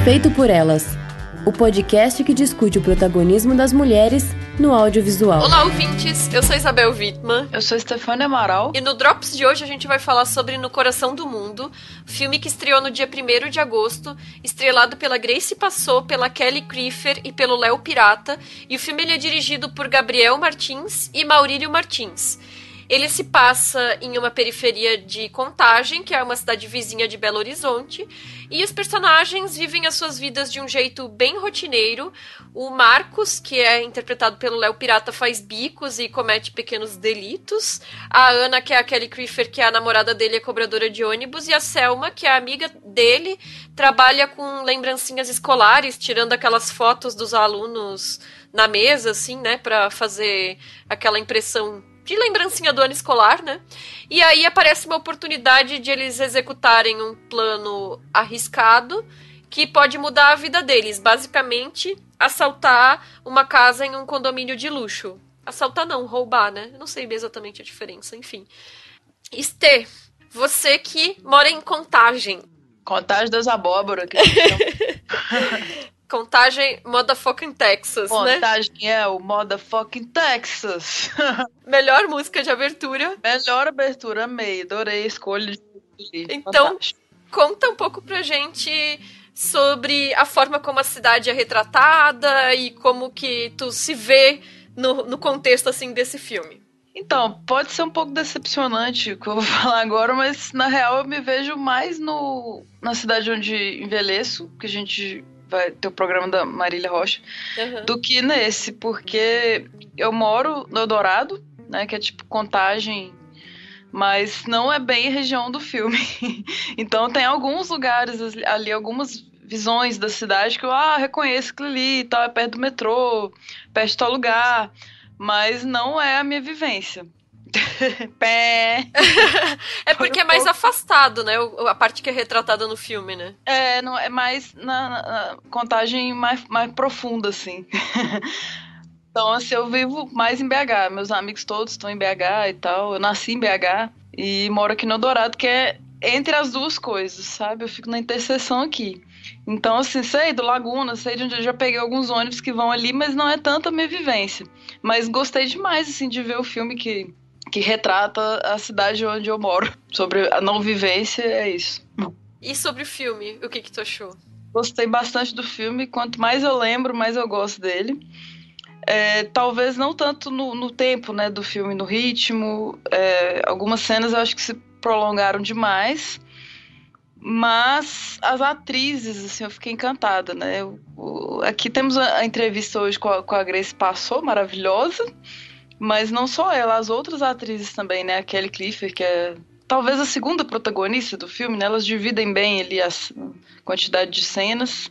Feito por Elas, o podcast que discute o protagonismo das mulheres no audiovisual. Olá, ouvintes! Eu sou Isabel Wittmann. Eu sou Stefania Amaral. E no Drops de hoje a gente vai falar sobre No Coração do Mundo, filme que estreou no dia 1º de agosto, estrelado pela Grace Passou, pela Kelly Creefer e pelo Léo Pirata. E o filme ele é dirigido por Gabriel Martins e Maurílio Martins. Ele se passa em uma periferia de Contagem, que é uma cidade vizinha de Belo Horizonte, e os personagens vivem as suas vidas de um jeito bem rotineiro. O Marcos, que é interpretado pelo Léo Pirata, faz bicos e comete pequenos delitos. A Ana, que é a Kelly Creefer, que é a namorada dele, é cobradora de ônibus. E a Selma, que é a amiga dele, trabalha com lembrancinhas escolares, tirando aquelas fotos dos alunos na mesa, assim, né, pra fazer aquela impressão de lembrancinha do ano escolar, né? E aí aparece uma oportunidade de eles executarem um plano arriscado que pode mudar a vida deles. Basicamente, assaltar uma casa em um condomínio de luxo. Assaltar não, roubar, né? Eu não sei exatamente a diferença, enfim. Estê, você que mora em Contagem. Contagem das abóboras. Contagem, motherfucking Texas, né? Contagem é o motherfucking Texas. Melhor música de abertura. Melhor abertura, amei. Adorei a escolha. Então, conta um pouco pra gente sobre a forma como a cidade é retratada e como que tu se vê no contexto, assim, desse filme. Então, pode ser um pouco decepcionante o que eu vou falar agora, mas na real eu me vejo mais na cidade onde envelheço, que a gente vai ter o programa da Marília Rocha, do que nesse, porque eu moro no Eldorado, né, que é tipo Contagem, mas não é bem a região do filme. Então tem alguns lugares ali, algumas visões da cidade que eu reconheço aquilo ali e tal, é perto do metrô, perto de tal lugar, mas não é a minha vivência. Pé. É porque é mais afastado, né? A parte que é retratada no filme, né? É, não, é mais na Contagem mais profunda, assim. Então, assim, eu vivo mais em BH. Meus amigos todos estão em BH e tal. Eu nasci em BH e moro aqui no Eldorado, que é entre as duas coisas, sabe? Eu fico na interseção aqui. Então, assim, sei do Laguna, sei de onde eu já peguei alguns ônibus que vão ali, mas não é tanto a minha vivência. Mas gostei demais, assim, de ver o filme que retrata a cidade onde eu moro. Sobre a não vivência, é isso. E sobre o filme, o que tu achou? Gostei bastante do filme. Quanto mais eu lembro, mais eu gosto dele. Talvez não tanto no tempo, né, do filme, no ritmo. Algumas cenas eu acho que se prolongaram demais. Mas as atrizes, assim, eu fiquei encantada, né? Aqui temos a entrevista hoje com a Grace Passou, maravilhosa. Mas não só ela, as outras atrizes também, né? A Kelly Creefer, que é talvez a segunda protagonista do filme, né? Elas dividem bem ali a quantidade de cenas.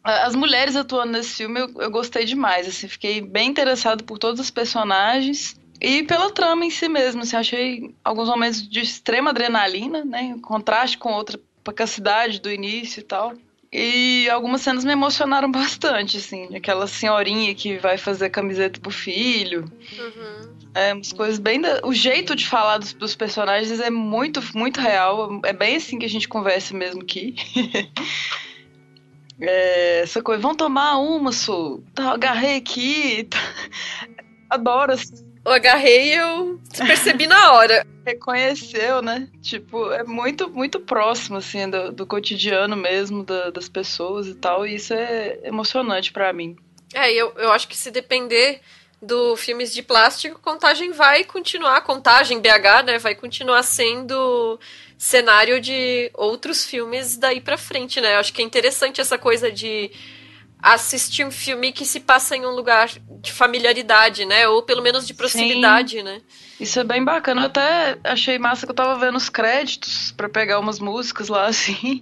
As mulheres atuando nesse filme eu gostei demais, assim, fiquei bem interessado por todos os personagens e pela trama em si mesmo, assim, achei alguns momentos de extrema adrenalina, né? Em contraste com outra pacacidade do início e tal. E algumas cenas me emocionaram bastante, assim, aquela senhorinha que vai fazer camiseta pro filho. Umas coisas bem... O jeito de falar dos personagens é muito, muito real. É bem assim que a gente conversa mesmo aqui. Essa coisa, vão tomar uma, Su. Tá, agarrei aqui. Adoro, assim. Eu agarrei e eu percebi na hora. Reconheceu, né? Tipo, é muito, muito próximo, assim, do cotidiano mesmo, das pessoas e tal. E isso é emocionante pra mim. Eu acho que se depender do Filmes de Plástico, Contagem vai continuar, Contagem BH, né? Vai continuar sendo cenário de outros filmes daí pra frente, né? Eu acho que é interessante essa coisa de assistir um filme que se passa em um lugar de familiaridade, né? Ou pelo menos de proximidade, Sim. né? Isso é bem bacana. Eu até achei massa que eu tava vendo os créditos pra pegar umas músicas lá, assim.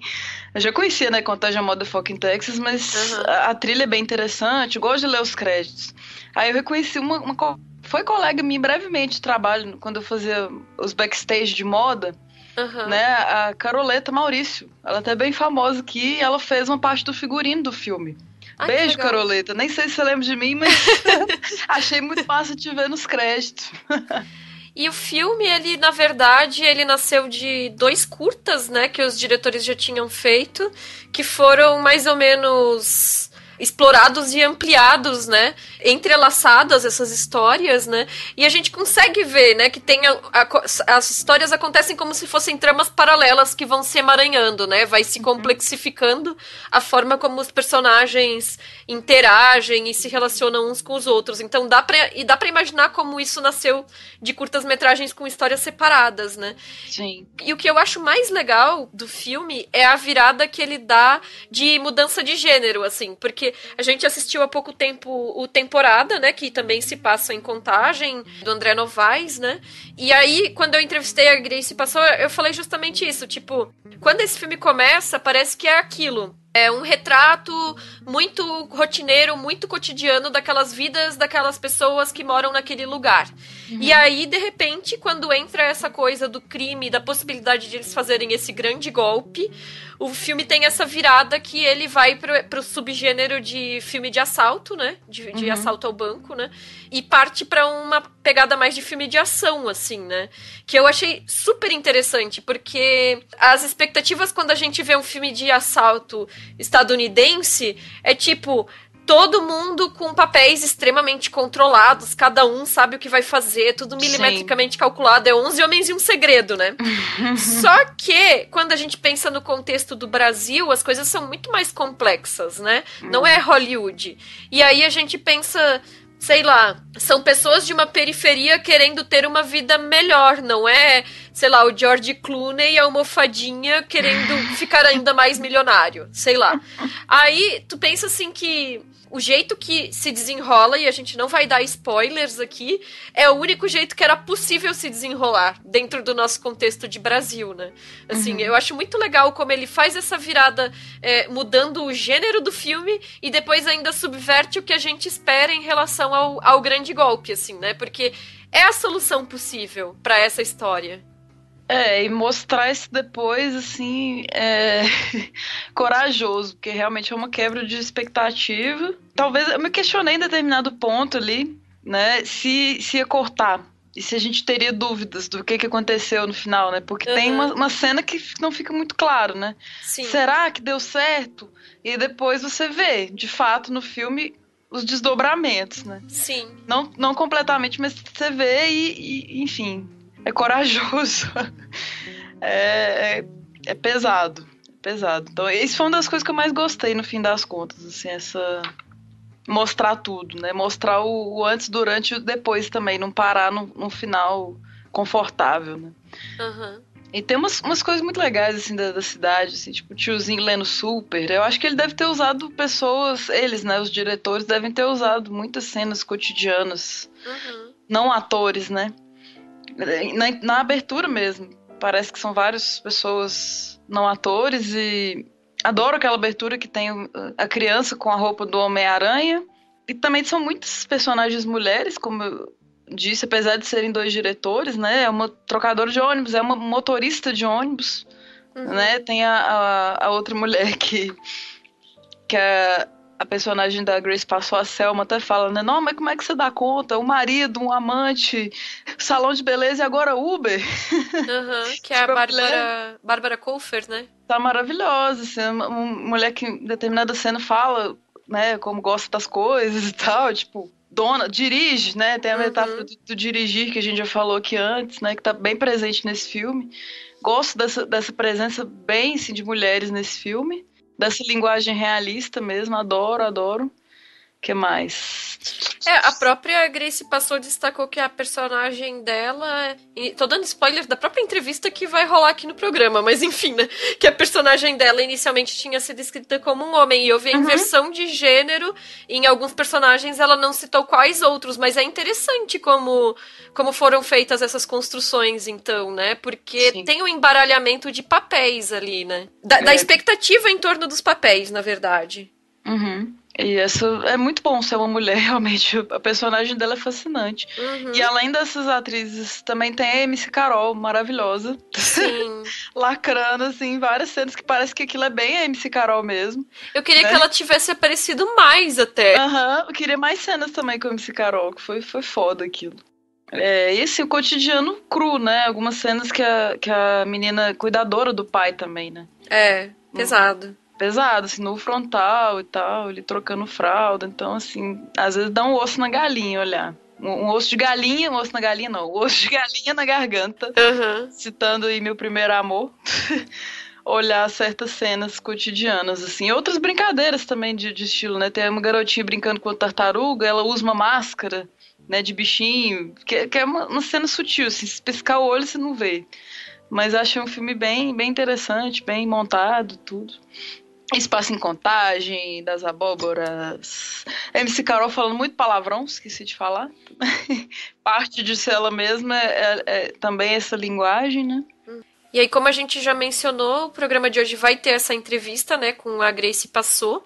Eu já conhecia, né, Contagem Motherfucking Texas, mas a trilha é bem interessante. Eu gosto de ler os créditos. Aí eu reconheci foi colega minha brevemente de trabalho, quando eu fazia os backstage de moda, né? A Caroleta Maurício. Ela é até bem famosa aqui e ela fez uma parte do figurino do filme. Beijo, Caroleta. Nem sei se você lembra de mim, mas achei muito fácil te ver nos créditos. E o filme, ele, na verdade, ele nasceu de 2 curtas, né, que os diretores já tinham feito, que foram mais ou menos explorados e ampliados, né, entrelaçadas essas histórias, né, e a gente consegue ver, né, que tem as histórias acontecem como se fossem tramas paralelas que vão se emaranhando, né, vai se complexificando a forma como os personagens interagem e se relacionam uns com os outros, então dá pra imaginar como isso nasceu de curtas-metragens com histórias separadas, né. Sim. E o que eu acho mais legal do filme é a virada que ele dá de mudança de gênero, assim, porque a gente assistiu há pouco tempo o Temporada, né, que também se passa em Contagem, do André Novaes, né, e aí, quando eu entrevistei a Grace Passou, eu falei justamente isso, tipo, quando esse filme começa, parece que é aquilo. É um retrato muito rotineiro, muito cotidiano daquelas vidas, daquelas pessoas que moram naquele lugar. Uhum. E aí, de repente, quando entra essa coisa do crime, da possibilidade de eles fazerem esse grande golpe, o filme tem essa virada que ele vai pro subgênero de filme de assalto, né? De assalto ao banco, né? E parte pra uma pegada mais de filme de ação, assim, né? Que eu achei super interessante, porque as expectativas quando a gente vê um filme de assalto estadunidense é tipo todo mundo com papéis extremamente controlados, cada um sabe o que vai fazer, tudo milimetricamente Sim. calculado, é 11 Homens e um Segredo, né? Só que, quando a gente pensa no contexto do Brasil, as coisas são muito mais complexas, né? Não é Hollywood. E aí a gente pensa, sei lá, são pessoas de uma periferia querendo ter uma vida melhor, não é, sei lá, o George Clooney e a almofadinha querendo ficar ainda mais milionário, sei lá. Aí tu pensa assim que o jeito que se desenrola, e a gente não vai dar spoilers aqui, é o único jeito que era possível se desenrolar dentro do nosso contexto de Brasil, né? Assim, eu acho muito legal como ele faz essa virada mudando o gênero do filme e depois ainda subverte o que a gente espera em relação ao grande golpe, assim, né? Porque é a solução possível para essa história. E mostrar isso depois, assim, corajoso, porque realmente é uma quebra de expectativa. Talvez eu me questionei em determinado ponto ali, né, se ia cortar. E se a gente teria dúvidas do que aconteceu no final, né? Porque tem uma cena que não fica muito claro, né? Sim. Será que deu certo? E depois você vê, de fato, no filme, os desdobramentos, né? Sim. Não completamente, mas você vê e enfim... É corajoso. É pesado. É pesado. Então, isso foi uma das coisas que eu mais gostei no fim das contas. Assim, mostrar tudo, né? Mostrar o antes, durante e o depois também. Não parar num final confortável, né? Uhum. E tem umas coisas muito legais, assim, da cidade, assim, tipo o tiozinho lendo super. Eu acho que ele deve ter usado eles, né? Os diretores devem ter usado muitas cenas cotidianas. Não atores, né? Na abertura mesmo, parece que são várias pessoas não atores e adoro aquela abertura que tem a criança com a roupa do Homem-Aranha e também são muitas personagens mulheres, como eu disse, apesar de serem 2 diretores, né, é uma trocadora de ônibus, é uma motorista de ônibus, né, tem a outra mulher que a personagem da Grace Passou, a Selma, até fala, né? Não, mas como é que você dá conta? Um marido, um amante, salão de beleza e agora Uber. Que é a Bárbara Colfer, né? Tá maravilhosa, assim, uma mulher que em determinada cena fala, né, como gosta das coisas e tal, tipo, dirige, né? Tem a metáfora do dirigir que a gente já falou aqui antes, né? Que tá bem presente nesse filme. Gosto dessa presença bem, assim, de mulheres nesse filme. Dessa linguagem realista mesmo, adoro. O que mais? A própria Grace Passou destacou que a personagem dela... Tô dando spoiler da própria entrevista que vai rolar aqui no programa, mas enfim, né? Que a personagem dela inicialmente tinha sido escrita como um homem, e houve a inversão de gênero. Em alguns personagens ela não citou quais outros, mas é interessante como foram feitas essas construções, então, né? Porque tem um embaralhamento de papéis ali, né? Da expectativa em torno dos papéis, na verdade. E essa é muito bom ser uma mulher, realmente. A personagem dela é fascinante. E além dessas atrizes, também tem a MC Carol, maravilhosa. Sim. Lacrando, assim, várias cenas que parece que aquilo é bem a MC Carol mesmo. Eu queria que ela tivesse aparecido mais até. Eu queria mais cenas também com a MC Carol, que foi foda aquilo. E assim, o cotidiano cru, né? Algumas cenas que a menina cuidadora do pai também, né? Pesado. Pesado, assim, no frontal e tal, ele trocando fralda. Então, assim, às vezes dá um osso na galinha olhar. Um osso de galinha, um osso na galinha não, um osso de galinha na garganta. Uhum. Citando aí Meu Primeiro Amor. Olhar certas cenas cotidianas, assim. Outras brincadeiras também de estilo, né? Tem uma garotinha brincando com a tartaruga, ela usa uma máscara, né, de bichinho, que é uma cena sutil, assim, se piscar o olho você não vê. Mas achei um filme bem interessante, bem montado, tudo. Espaço em Contagem, das Abóboras. MC Carol falando muito palavrão, esqueci de falar. Parte de ser ela mesma é também essa linguagem, né? E aí, como a gente já mencionou, o programa de hoje vai ter essa entrevista, né, com a Grace Passot.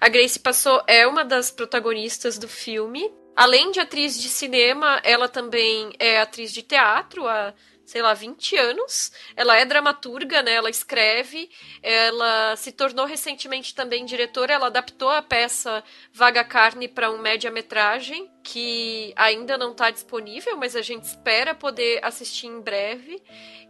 A Grace Passot é uma das protagonistas do filme. Além de atriz de cinema, ela também é atriz de teatro há, sei lá, 20 anos. Ela é dramaturga, né, ela escreve. Ela se tornou recentemente também diretora. Ela adaptou a peça Vaga Carne para um média-metragem, que ainda não está disponível, mas a gente espera poder assistir em breve.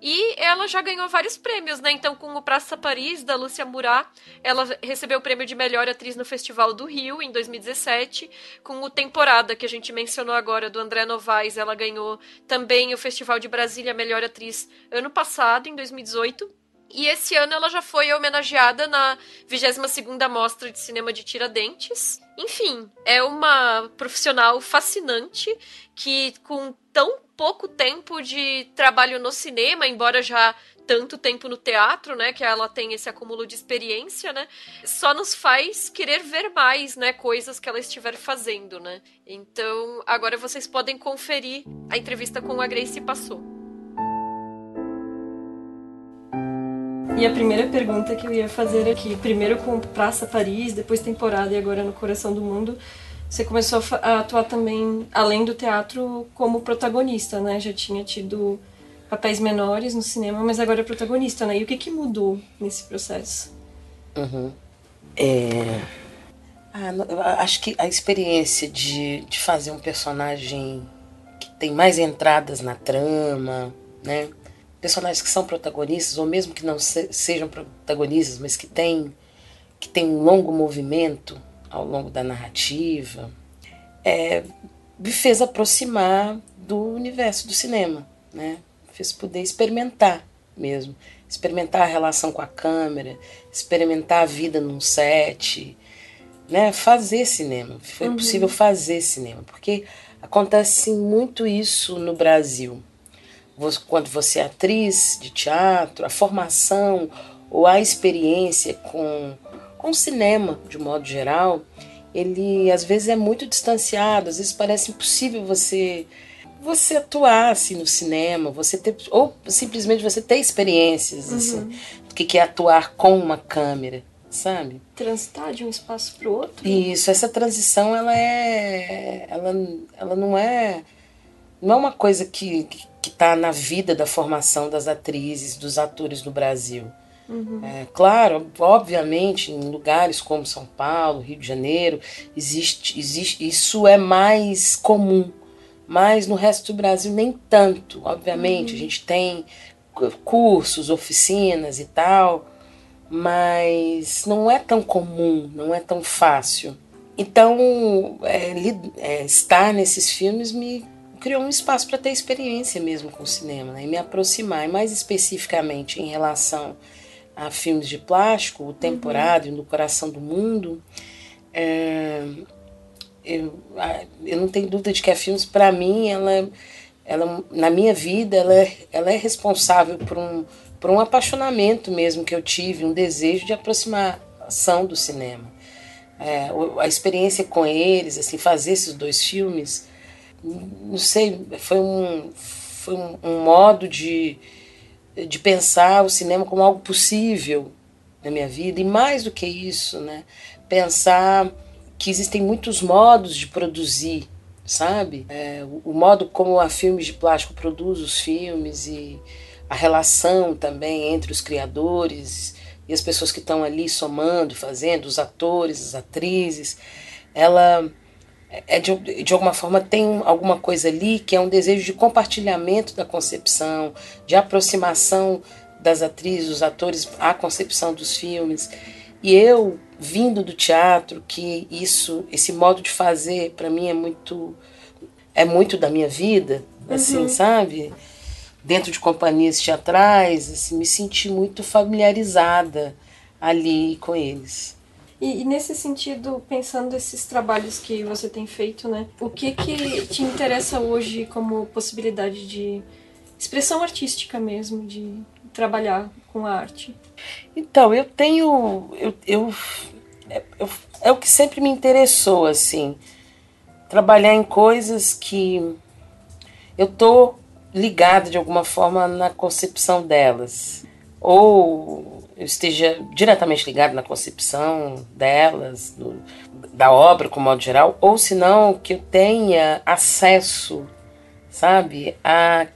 E ela já ganhou vários prêmios, né? Então, com o Praça Paris, da Lúcia Murat, ela recebeu o prêmio de melhor atriz no Festival do Rio, em 2017. Com o Temporada, que a gente mencionou agora, do André Novaes, ela ganhou também o Festival de Brasília melhor atriz ano passado, em 2018. E esse ano ela já foi homenageada na 22ª Mostra de Cinema de Tiradentes. Enfim, é uma profissional fascinante que, com tão pouco tempo de trabalho no cinema, embora já tanto tempo no teatro, né, que ela tem esse acúmulo de experiência, né, só nos faz querer ver mais, né, coisas que ela estiver fazendo, né. Então, agora vocês podem conferir a entrevista com a Grace Passot. E a primeira pergunta que eu ia fazer aqui, primeiro com Praça Paris, depois Temporada e agora no Coração do Mundo, você começou a atuar também, além do teatro, como protagonista, né? Já tinha tido papéis menores no cinema, mas agora é protagonista, né? E o que mudou nesse processo? Uhum. Acho que a experiência de fazer um personagem que tem mais entradas na trama, né? Personagens que são protagonistas, ou mesmo que não sejam protagonistas, mas que tem um longo movimento ao longo da narrativa, me fez aproximar do universo do cinema, né? Me fez poder experimentar mesmo, experimentar a relação com a câmera, experimentar a vida num set, né? Fazer cinema. Foi possível fazer cinema, porque acontece muito isso no Brasil. Quando você é atriz de teatro, a formação ou a experiência com o cinema, de modo geral, ele às vezes é muito distanciado, às vezes parece impossível você atuar assim, no cinema, você ter, ou simplesmente você ter experiências assim, do que é atuar com uma câmera, sabe? Transitar de um espaço para o outro. Isso, essa transição ela não é uma coisa que está na vida da formação das atrizes, dos atores no Brasil. Claro, obviamente, em lugares como São Paulo, Rio de Janeiro, existe, isso é mais comum, mas no resto do Brasil nem tanto. Obviamente, a gente tem cursos, oficinas e tal, mas não é tão comum, não é tão fácil. Então, estar nesses filmes me criou um espaço para ter experiência mesmo com o cinema, né? E me aproximar, e mais especificamente em relação a filmes de plástico, o Temporada e No Coração do Mundo, eu não tenho dúvida de que a Filmes, para mim, ela na minha vida, ela é responsável por um apaixonamento mesmo que eu tive, um desejo de aproximação do cinema. A experiência com eles, assim, fazer esses 2 filmes, não sei, foi um modo de pensar o cinema como algo possível na minha vida, e mais do que isso, né, pensar que existem muitos modos de produzir, sabe? O modo como a Filmes de Plástico produz os filmes e a relação também entre os criadores e as pessoas que estão ali somando, fazendo, os atores, as atrizes, ela de alguma forma tem alguma coisa ali que é um desejo de compartilhamento da concepção, de aproximação das atrizes, dos atores à concepção dos filmes. E eu, vindo do teatro, que esse modo de fazer para mim é muito da minha vida, assim, sabe? Dentro de companhias teatrais, assim, me senti muito familiarizada ali com eles. E nesse sentido, pensando esses trabalhos que você tem feito, né? O que te interessa hoje como possibilidade de expressão artística mesmo, de trabalhar com a arte? Então, eu tenho... é o que sempre me interessou, assim. Trabalhar em coisas que eu tô ligada de alguma forma na concepção delas. Ou eu esteja diretamente ligado na concepção delas, da obra, como modo geral, ou se não, que eu tenha acesso, sabe, a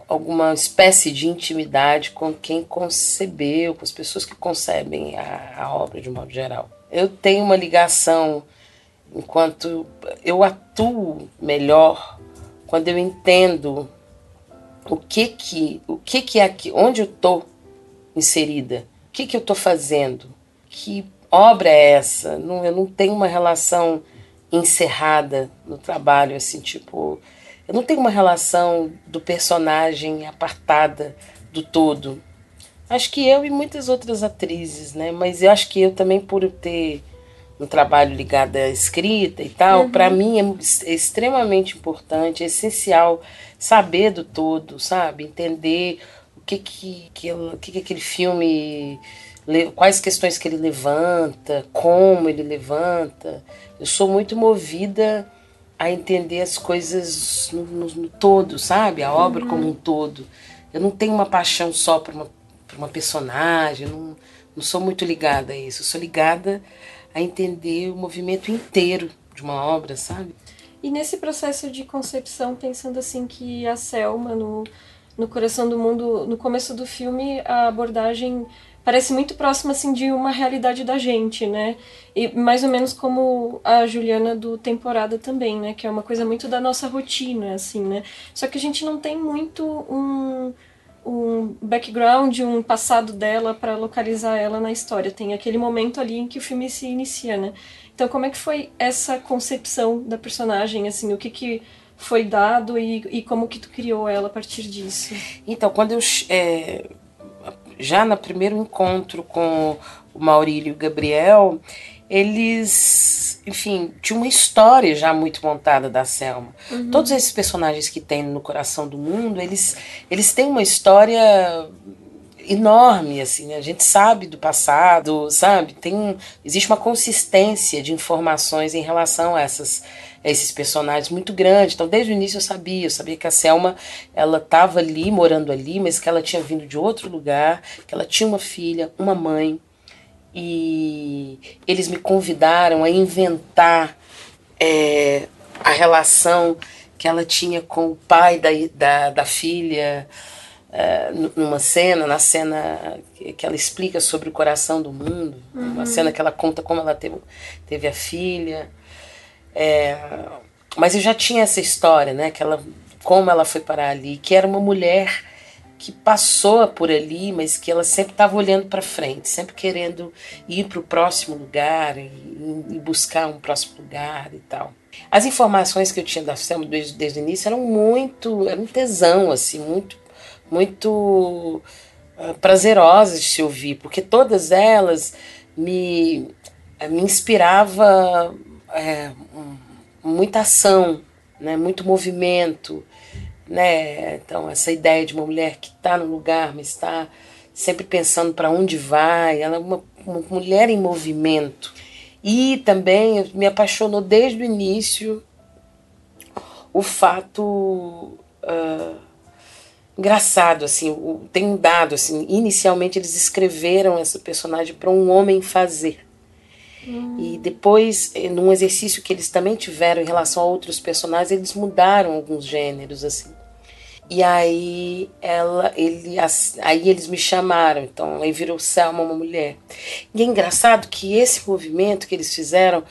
alguma espécie de intimidade com quem concebeu, com as pessoas que concebem a obra de modo geral. Eu tenho uma ligação, enquanto eu atuo melhor, quando eu entendo o que é aqui, onde eu estou inserida, o que eu estou fazendo, que obra é essa. Eu não tenho uma relação encerrada no trabalho, assim, tipo, eu não tenho uma relação do personagem apartada do todo. Acho que eu e muitas outras atrizes, né? Mas eu acho que eu também, por ter um trabalho ligado à escrita e tal, para mim é extremamente importante, é essencial saber do todo, sabe? Entender o que aquele filme, quais questões que ele levanta, como ele levanta. Eu sou muito movida a entender as coisas no todo, sabe? A obra como um todo. Eu não tenho uma paixão só por uma personagem, não sou muito ligada a isso. Eu sou ligada a entender o movimento inteiro de uma obra, sabe? E nesse processo de concepção, pensando assim que a Selma, no Coração do Mundo, no começo do filme, a abordagem parece muito próxima assim, de uma realidade da gente, né? E mais ou menos como a Juliana do Temporada também, né? Que é uma coisa muito da nossa rotina, assim, né? Só que a gente não tem muito um background, um passado dela para localizar ela na história. Tem aquele momento ali em que o filme se inicia, né? Então, como é que foi essa concepção da personagem, assim, o que foi dado e como que tu criou ela a partir disso? Então, quando eu... já no primeiro encontro com o Maurílio e o Gabriel, eles, enfim, tinham uma história já muito montada da Selma. Todos esses personagens que tem no Coração do Mundo, eles têm uma história enorme, assim, a gente sabe do passado, sabe? Existe uma consistência de informações em relação a esses personagens muito grande. Então, desde o início eu sabia que a Selma, ela estava ali, morando ali, mas que ela tinha vindo de outro lugar, que ela tinha uma filha, uma mãe, e eles me convidaram a inventar a relação que ela tinha com o pai da filha, na cena que ela explica sobre o coração do mundo, uma cena que ela conta como ela teve a filha. Mas eu já tinha essa história, né, como ela foi parar ali, que era uma mulher que passou por ali, mas que ela sempre estava olhando para frente, sempre querendo ir para o próximo lugar e buscar um próximo lugar e tal. As informações que eu tinha da Selma desde o início era um tesão, assim, muito prazerosas de se ouvir, porque todas elas me inspirava muita ação, né, muito movimento, né? Então, essa ideia de uma mulher que está no lugar, mas está sempre pensando para onde vai, ela é uma mulher em movimento. E também me apaixonou desde o início o fato engraçado, assim, tem um dado, assim, inicialmente eles escreveram essa personagem para um homem fazer. E depois, num exercício que eles também tiveram em relação a outros personagens, eles mudaram alguns gêneros, assim. E aí eles me chamaram, então aí virou Selma uma mulher. E é engraçado que esse movimento que eles fizeram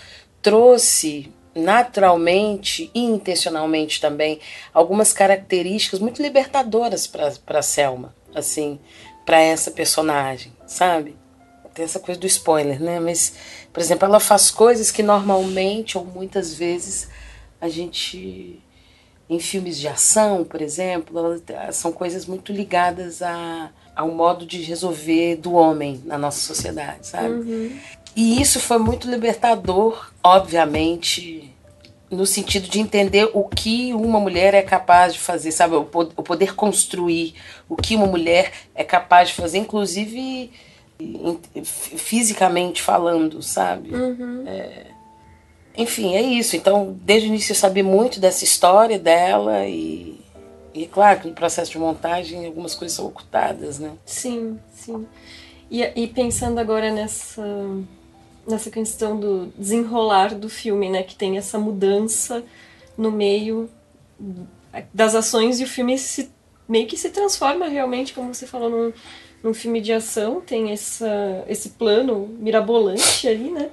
trouxe naturalmente e intencionalmente também algumas características muito libertadoras para Selma, assim, para essa personagem, sabe? Tem essa coisa do spoiler, né? Mas, por exemplo, ela faz coisas que normalmente ou muitas vezes a gente, em filmes de ação, por exemplo, são coisas muito ligadas ao modo de resolver do homem na nossa sociedade, sabe? E isso foi muito libertador, obviamente, no sentido de entender o que uma mulher é capaz de fazer, sabe? O poder construir o que uma mulher é capaz de fazer, inclusive fisicamente falando, sabe? Enfim, é isso. Então, desde o início eu sabia muito dessa história dela e claro que no processo de montagem algumas coisas são ocultadas, né? Sim, sim. E pensando agora nessa questão do desenrolar do filme, né, que tem essa mudança no meio das ações e o filme meio que se transforma realmente, como você falou, num filme de ação, tem esse plano mirabolante ali, né,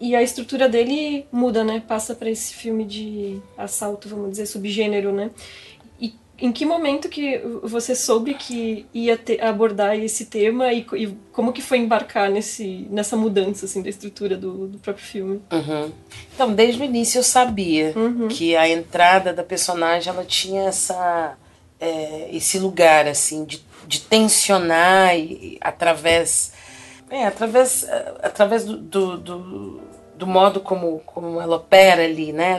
e a estrutura dele muda, né, passa para esse filme de assalto, vamos dizer, subgênero, né. Em que momento que você soube que ia abordar esse tema e como que foi embarcar nessa mudança assim, da estrutura do próprio filme? Então, desde o início eu sabia que a entrada da personagem ela tinha esse lugar assim, de tensionar através do modo como ela opera ali, né?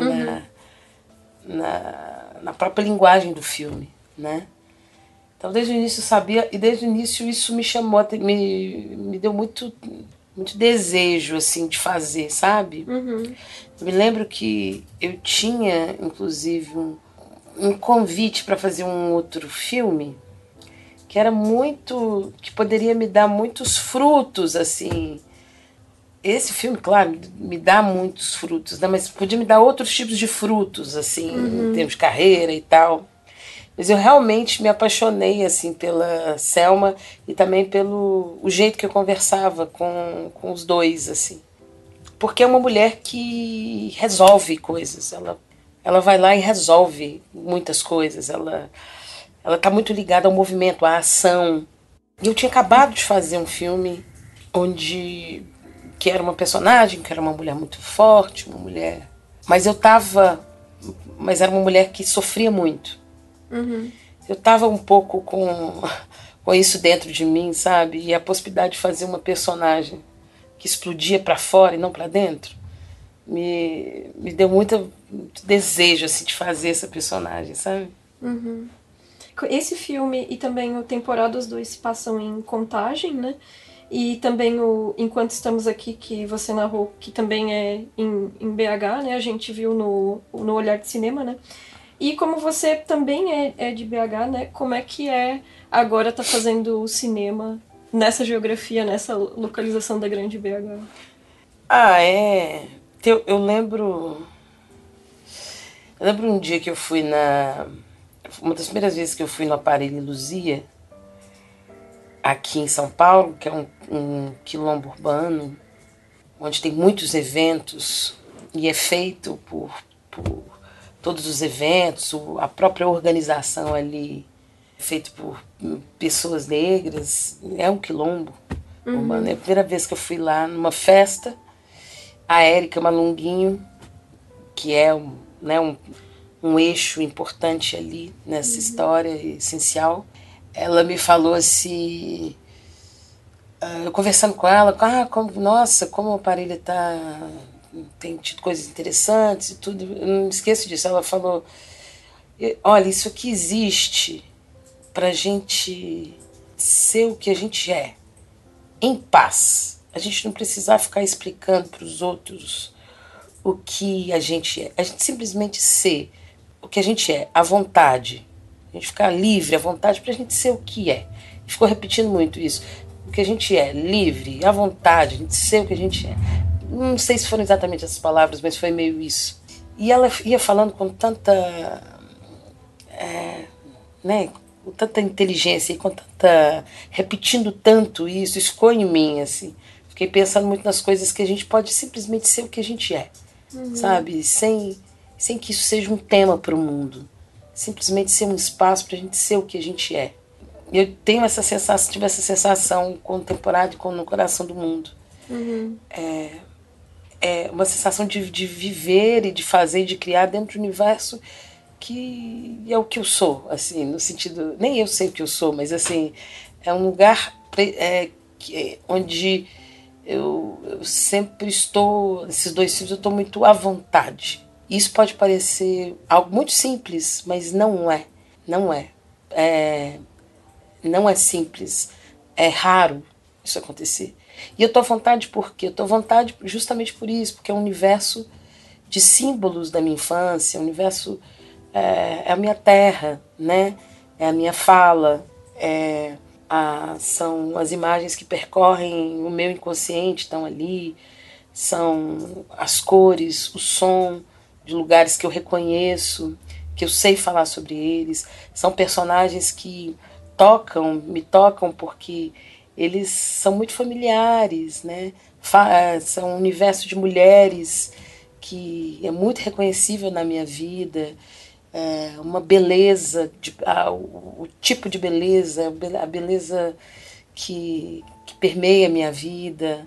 Na própria linguagem do filme, né? Então, desde o início eu sabia, e desde o início isso me chamou, me deu muito desejo, assim, de fazer, sabe? Eu me lembro que eu tinha, inclusive, um convite para fazer um outro filme que poderia me dar muitos frutos, assim. Esse filme, claro, me dá muitos frutos, né? Mas podia me dar outros tipos de frutos, assim, em termos de carreira e tal. Mas eu realmente me apaixonei, assim, pela Selma e também pelo o jeito que eu conversava com os dois, assim. Porque é uma mulher que resolve coisas. Ela vai lá e resolve muitas coisas. Ela está muito ligada ao movimento, à ação. E eu tinha acabado de fazer um filme que era uma personagem, que era uma mulher muito forte, uma mulher... Mas era uma mulher que sofria muito. Eu estava um pouco com isso dentro de mim, sabe? E a possibilidade de fazer uma personagem que explodia para fora e não para dentro me deu muito desejo assim, de fazer essa personagem, sabe? Esse filme e também o Temporada, os dois se passam em Contagem, né? E também Enquanto Estamos Aqui, que você narrou, que também é em BH, né? A gente viu no Olhar de Cinema, né? E como você também é de BH, né? Como é que agora tá fazendo o cinema nessa geografia, nessa localização da grande BH? Eu lembro um dia que eu fui uma das primeiras vezes que eu fui no Aparelho Luzia, aqui em São Paulo, que é um quilombo urbano, onde tem muitos eventos e é feito por todos os eventos, a própria organização ali, feito por pessoas negras, é um quilombo urbano. É a primeira vez que eu fui lá numa festa, a Érica Malunguinho, que é um eixo importante ali nessa história, essencial, ela me falou assim, eu conversando com ela, como o aparelho tem tido coisas interessantes e tudo, eu não me esqueço disso. Ela falou, olha, isso aqui existe pra gente ser o que a gente é, em paz. A gente não precisar ficar explicando para os outros o que a gente é. A gente simplesmente ser o que a gente é, à vontade. A gente ficar livre, à vontade, pra gente ser o que é. E ficou repetindo muito isso. O que a gente é, livre, à vontade, a gente ser o que a gente é. Não sei se foram exatamente essas palavras, mas foi meio isso. E ela ia falando com tanta... com tanta inteligência e repetindo tanto isso ficou em mim, assim. Fiquei pensando muito nas coisas que a gente pode simplesmente ser o que a gente é. sabe? Sem que isso seja um tema para o mundo. Simplesmente ser um espaço para a gente ser o que a gente é. Eu tenho essa sensação, tive essa sensação com Temporada e com No Coração do Mundo. É uma sensação de viver e de fazer e de criar dentro de um universo que é o que eu sou, assim, no sentido... Nem eu sei o que eu sou, mas, assim, é um lugar onde eu sempre estou... Nesses 2 filmes eu estou muito à vontade. Isso pode parecer algo muito simples, mas não é. Não é. Não é simples. É raro isso acontecer. E eu estou à vontade por quê? Eu estou à vontade justamente por isso, porque é um universo de símbolos da minha infância, um universo... É a minha terra, né? É a minha fala, são as imagens que percorrem o meu inconsciente, estão ali, são as cores, o som de lugares que eu reconheço, que eu sei falar sobre eles, são personagens que me tocam porque eles são muito familiares, né? São um universo de mulheres que é muito reconhecível na minha vida, uma beleza, o tipo de beleza, a beleza que permeia a minha vida,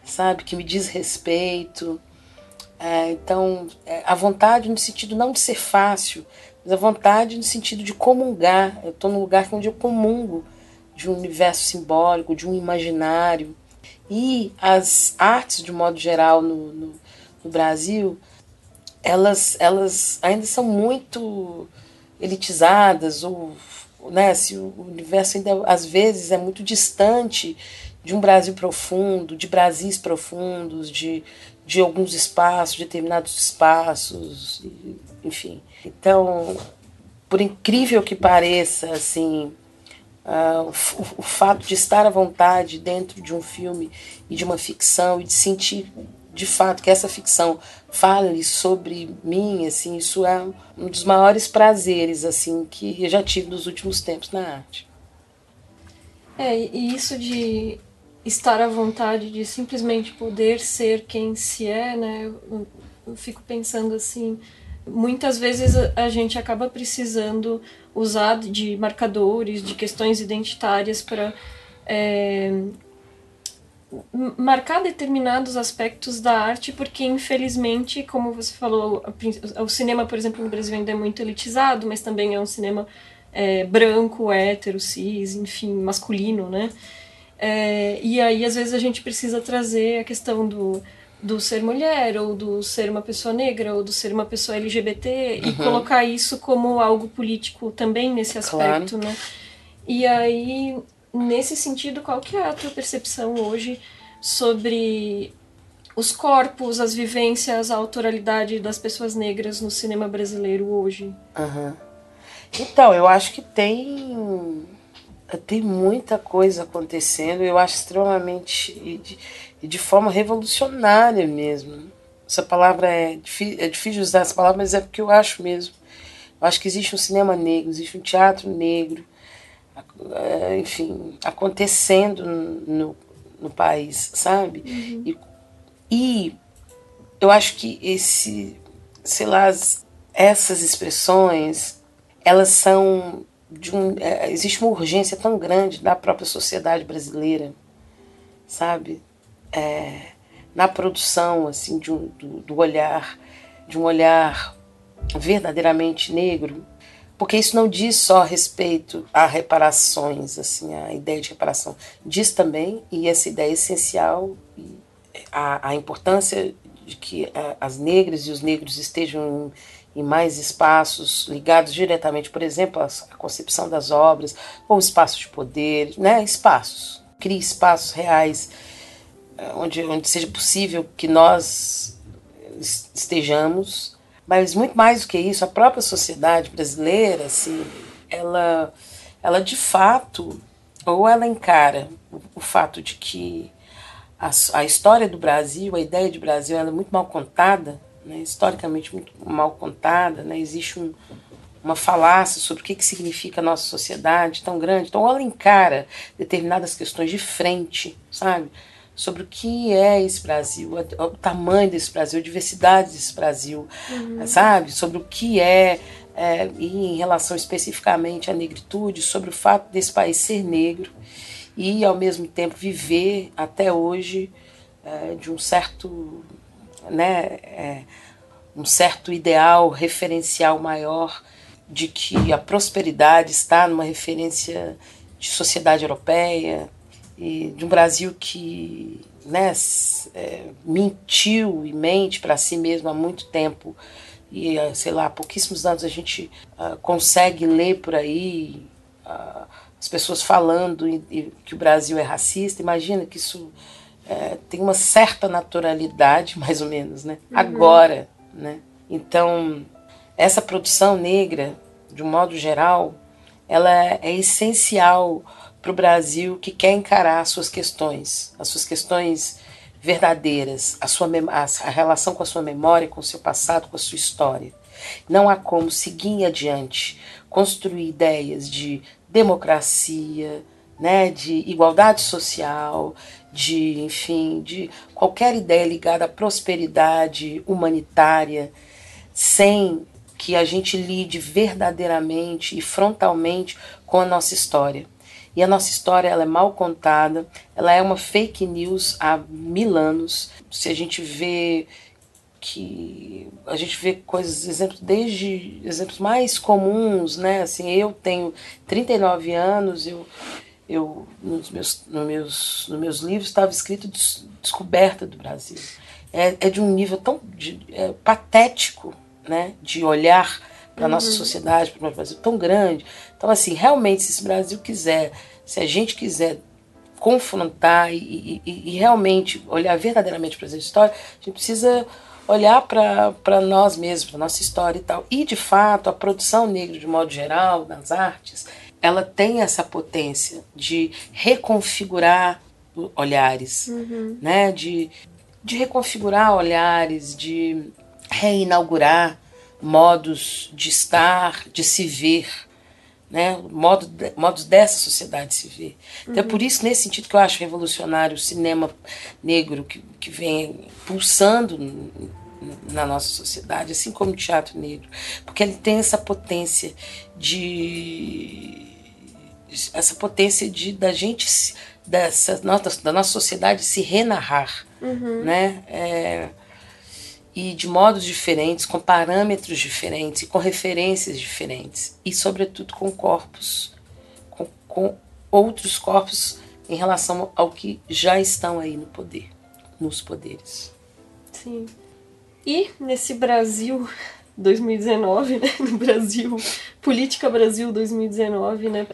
sabe? Que me diz respeito. Então, a vontade no sentido não de ser fácil, mas a vontade no sentido de comungar. Eu estou num lugar onde eu comungo de um universo simbólico, de um imaginário. E as artes, de modo geral, no Brasil, elas ainda são muito elitizadas, ou, né, se o universo ainda às vezes é muito distante de um Brasil profundo, de Brasis profundos, de alguns espaços, determinados espaços, enfim. Então, por incrível que pareça, assim, o fato de estar à vontade dentro de um filme e de uma ficção e de sentir de fato que essa ficção fale sobre mim, assim, isso é um dos maiores prazeres, assim, que eu já tive nos últimos tempos na arte. E isso de estar à vontade, de simplesmente poder ser quem se é, né? Eu fico pensando assim, muitas vezes a gente acaba precisando usar de marcadores, de questões identitárias para marcar determinados aspectos da arte, porque infelizmente, como você falou, o cinema, por exemplo, no Brasil ainda é muito elitizado, mas também é um cinema branco, hétero, cis, enfim, masculino, né? E aí às vezes a gente precisa trazer a questão do ser mulher, ou do ser uma pessoa negra, ou do ser uma pessoa LGBT, e colocar isso como algo político também nesse aspecto, claro, né? E aí, nesse sentido, qual que é a tua percepção hoje sobre os corpos, as vivências, a autoralidade das pessoas negras no cinema brasileiro hoje? Então, eu acho que tem muita coisa acontecendo, eu acho extremamente, de forma revolucionária mesmo. Essa palavra é difícil usar essa palavra, mas é porque eu acho mesmo. Eu acho que existe um cinema negro, existe um teatro negro, enfim, acontecendo no país, sabe? E eu acho que essas expressões, elas são existe uma urgência tão grande da própria sociedade brasileira, sabe? Na produção, assim, do olhar, de um olhar verdadeiramente negro, porque isso não diz só respeito a reparações, assim, a ideia de reparação, diz também, e essa ideia é essencial, a importância de que as negras e os negros estejam em mais espaços ligados diretamente, por exemplo, à concepção das obras, ou espaços de poder, né? Espaços, crie espaços reais onde seja possível que nós estejamos, mas muito mais do que isso, a própria sociedade brasileira, assim, ela de fato, ou ela encara o fato de que a história do Brasil, a ideia de Brasil, ela é muito mal contada, né, historicamente muito mal contada, né, existe uma falácia sobre o que significa a nossa sociedade tão grande. Então ela encara determinadas questões de frente, sabe? sobre o que é esse Brasil, o tamanho desse Brasil, a diversidade desse Brasil, sabe? Sobre o que e em relação especificamente à negritude, sobre o fato desse país ser negro e, ao mesmo tempo, viver até hoje de um certo, né, um certo ideal referencial maior de que a prosperidade está numa referência de sociedade europeia e de um Brasil que, né, mentiu e mente para si mesmo há muito tempo. E, sei lá, há pouquíssimos anos a gente consegue ler por aí as pessoas falando que o Brasil é racista. Imagina que isso tem uma certa naturalidade, mais ou menos, né? Agora, né? Então, essa produção negra, de um modo geral, ela é essencial para o Brasil que quer encarar as suas questões verdadeiras, a relação com a sua memória, com o seu passado, com a sua história. Não há como seguir adiante, construir ideias de democracia, né, de igualdade social, enfim, de qualquer ideia ligada à prosperidade humanitária, sem que a gente lide verdadeiramente e frontalmente com a nossa história. E a nossa história, ela é mal contada, ela é uma fake news há 1000 anos. Se a gente vê exemplos desde exemplos mais comuns, né? Assim, eu tenho 39 anos, nos meus livros estava escrito descoberta do Brasil. É de um nível tão patético, né? De olhar para a nossa sociedade, para o nosso Brasil tão grande. Então, assim, realmente, se a gente quiser confrontar e realmente olhar verdadeiramente para essa história, a gente precisa olhar para nós mesmos, para a nossa história e tal. E, de fato, a produção negra, de modo geral, nas artes, ela tem essa potência de reconfigurar olhares, né? De reconfigurar olhares, de reinaugurar modos de estar, de se ver, né? Modos dessa sociedade se ver. Então é por isso, nesse sentido, que eu acho revolucionário o cinema negro que vem pulsando na nossa sociedade, assim como o teatro negro, porque ele tem essa potência da nossa sociedade se renarrar, né? E de modos diferentes, com parâmetros diferentes e com referências diferentes. E, sobretudo, com corpos, com outros corpos em relação ao que já estão aí no poder, nos poderes. Sim. E nesse Brasil 2019, né? No Brasil, Política Brasil 2019, né?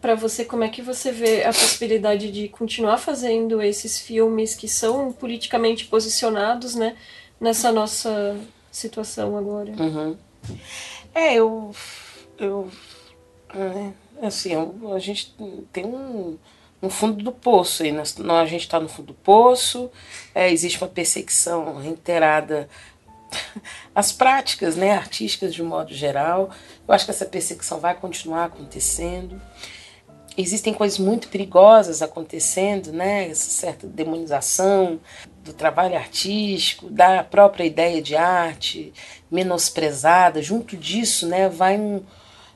Para você, como é que você vê a possibilidade de continuar fazendo esses filmes que são politicamente posicionados, né? Nessa nossa situação agora? A gente tem um fundo do poço aí, a gente está no fundo do poço, existe uma perseguição reiterada às práticas, né, artísticas de um modo geral. Eu acho que essa perseguição vai continuar acontecendo. Existem coisas muito perigosas acontecendo, né? Essa certa demonização do trabalho artístico, da própria ideia de arte menosprezada. Junto disso, né,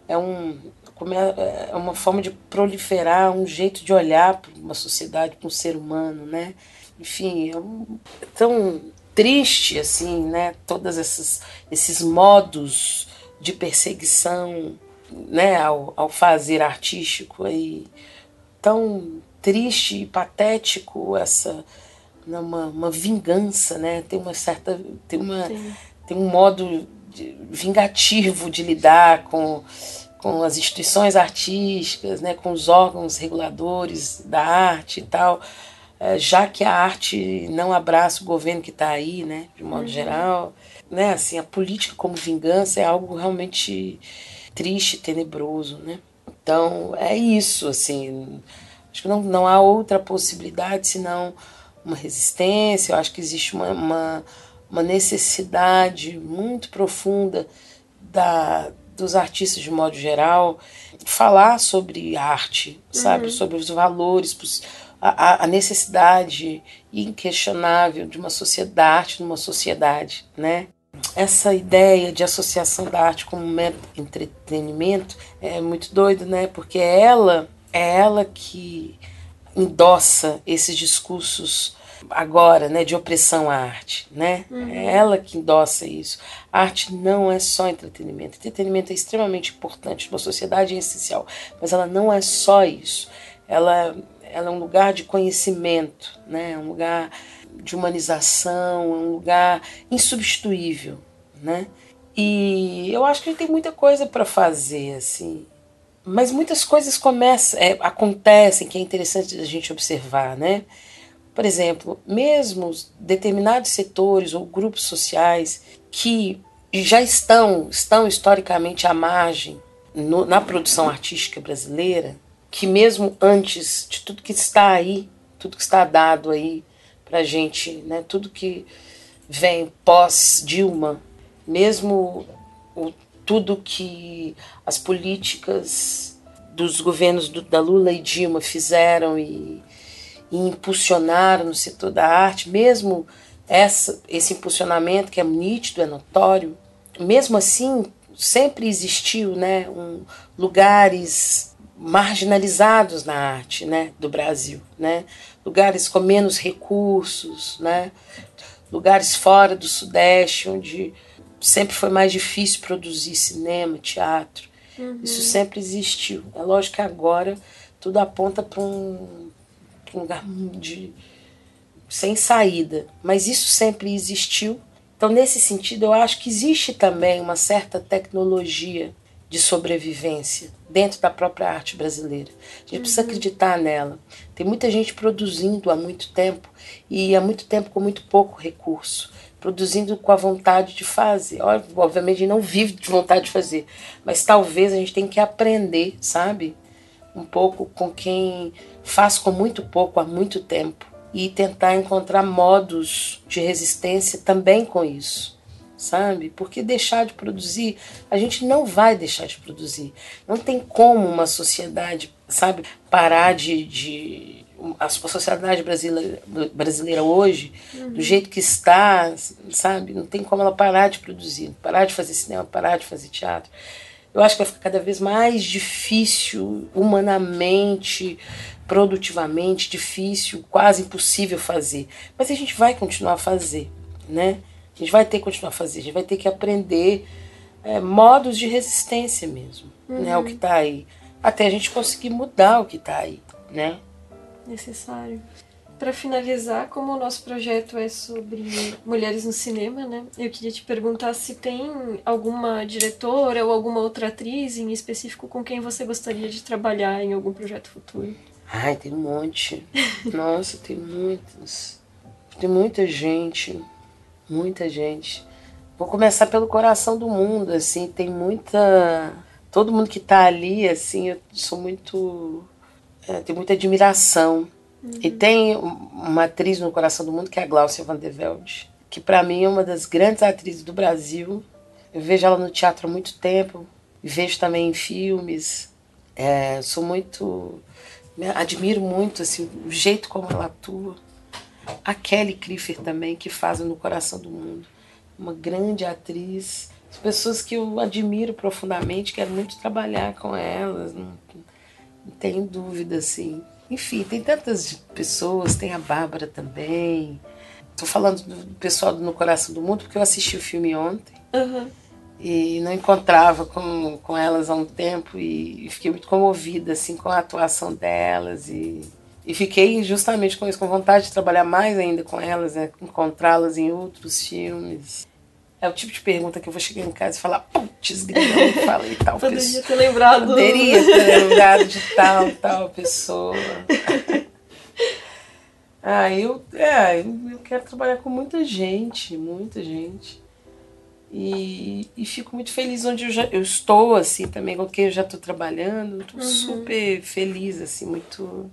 é uma forma de proliferar um jeito de olhar para uma sociedade, para um ser humano, né? Enfim, é tão triste, assim, né? Todos esses modos de perseguição, né, ao fazer artístico, aí tão triste e patético uma vingança, né? Tem um modo vingativo de lidar com as instituições artísticas, né, com os órgãos reguladores da arte e tal, já que a arte não abraça o governo que está aí, né, de modo geral, né? Assim, a política como vingança é algo realmente triste, tenebroso, né? Então, é isso, assim, acho que não há outra possibilidade senão uma resistência. Eu acho que existe uma necessidade muito profunda dos artistas de modo geral, falar sobre arte, sabe? Sobre os valores, a necessidade inquestionável de uma sociedade, numa sociedade, né? Essa ideia de associação da arte como mero entretenimento é muito doido, né? Porque é ela que endossa esses discursos agora, né, de opressão à arte, né? É ela que endossa isso. A arte não é só entretenimento. Entretenimento é extremamente importante numa sociedade, é essencial, mas ela não é só isso. Ela é um lugar de conhecimento, né? É um lugar de humanização, é um lugar insubstituível, né? E eu acho que a gente tem muita coisa para fazer, assim. Mas muitas coisas acontecem que é interessante a gente observar, né? Por exemplo, mesmo determinados setores ou grupos sociais que já estão historicamente à margem na produção artística brasileira, que mesmo antes de tudo que está aí, tudo que está dado aí pra gente, né, tudo que vem pós-Dilma, mesmo tudo que as políticas dos governos da Lula e Dilma fizeram e impulsionaram no setor da arte, mesmo esse impulsionamento que é nítido, é notório, mesmo assim sempre existiu, né, lugares marginalizados na arte, né, do Brasil, né, lugares com menos recursos, né, lugares fora do Sudeste, onde sempre foi mais difícil produzir cinema, teatro. Isso sempre existiu. É lógico que agora tudo aponta para um lugar sem saída, mas isso sempre existiu. Então, nesse sentido, eu acho que existe também uma certa tecnologia de sobrevivência dentro da própria arte brasileira. A gente precisa acreditar nela. Tem muita gente produzindo há muito tempo, e há muito tempo com muito pouco recurso, produzindo com a vontade de fazer. Obviamente, a gente não vive de vontade de fazer, mas talvez a gente tenha que aprender, sabe? Um pouco com quem faz com muito pouco há muito tempo e tentar encontrar modos de resistência também com isso, sabe? Porque deixar de produzir, a gente não vai deixar de produzir. Não tem como uma sociedade, sabe, parar a sociedade brasileira hoje, do jeito que está, sabe? Não tem como ela parar de produzir, parar de fazer cinema, parar de fazer teatro. Eu acho que vai ficar cada vez mais difícil, humanamente, produtivamente, difícil, quase impossível fazer. Mas a gente vai continuar a fazer, né? A gente vai ter que continuar a fazer, a gente vai ter que aprender modos de resistência mesmo, né? O que está aí. Até a gente conseguir mudar o que está aí, né? Necessário. Para finalizar, como o nosso projeto é sobre mulheres no cinema, né? Eu queria te perguntar se tem alguma diretora ou alguma outra atriz em específico com quem você gostaria de trabalhar em algum projeto futuro. Ai, tem um monte. Nossa, tem muitos. Tem muita gente. Muita gente. Vou começar pelo Coração do Mundo, assim, tem muita... Todo mundo que tá ali, assim, eu sou muito... tenho muita admiração. E tem uma atriz no Coração do Mundo que é a Gláucia Van der Velde, que para mim é uma das grandes atrizes do Brasil. Eu vejo ela no teatro há muito tempo, vejo também em filmes. Sou muito... admiro muito assim, o jeito como ela atua. A Kelly Clifford também, que faz No Coração do Mundo. Uma grande atriz. As pessoas que eu admiro profundamente, quero muito trabalhar com elas, não tenho dúvida, assim. Enfim, tem tantas pessoas, tem a Bárbara também. Estou falando do pessoal do No Coração do Mundo porque eu assisti o filme ontem. E não encontrava com elas há um tempo e fiquei muito comovida assim, com a atuação delas e fiquei justamente com isso, com vontade de trabalhar mais ainda com elas, né? Encontrá-las em outros filmes. É o tipo de pergunta que eu vou chegar em casa e falar, putz, grilo, falei tal pessoa. Poderia ter lembrado. Poderia ter lembrado de tal pessoa. Eu quero trabalhar com muita gente. E fico muito feliz onde eu estou, assim, também com quem eu já estou trabalhando. Estou super feliz, assim, muito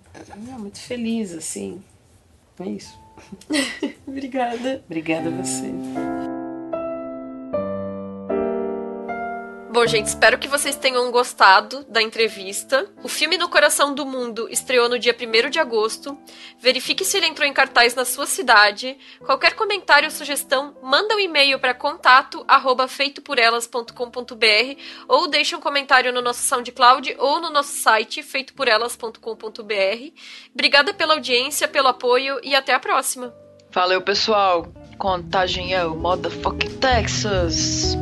feliz, assim. É isso. Obrigada. Obrigada a você. Bom, gente, espero que vocês tenham gostado da entrevista. O filme No Coração do Mundo estreou no dia 1º de agosto. Verifique se ele entrou em cartaz na sua cidade. Qualquer comentário ou sugestão, manda um e-mail para contato@feitoporelas.com.br ou deixa um comentário no nosso SoundCloud ou no nosso site feitoporelas.com.br. Obrigada pela audiência, pelo apoio e até a próxima. Valeu, pessoal. Contagem é o motherfucking Texas.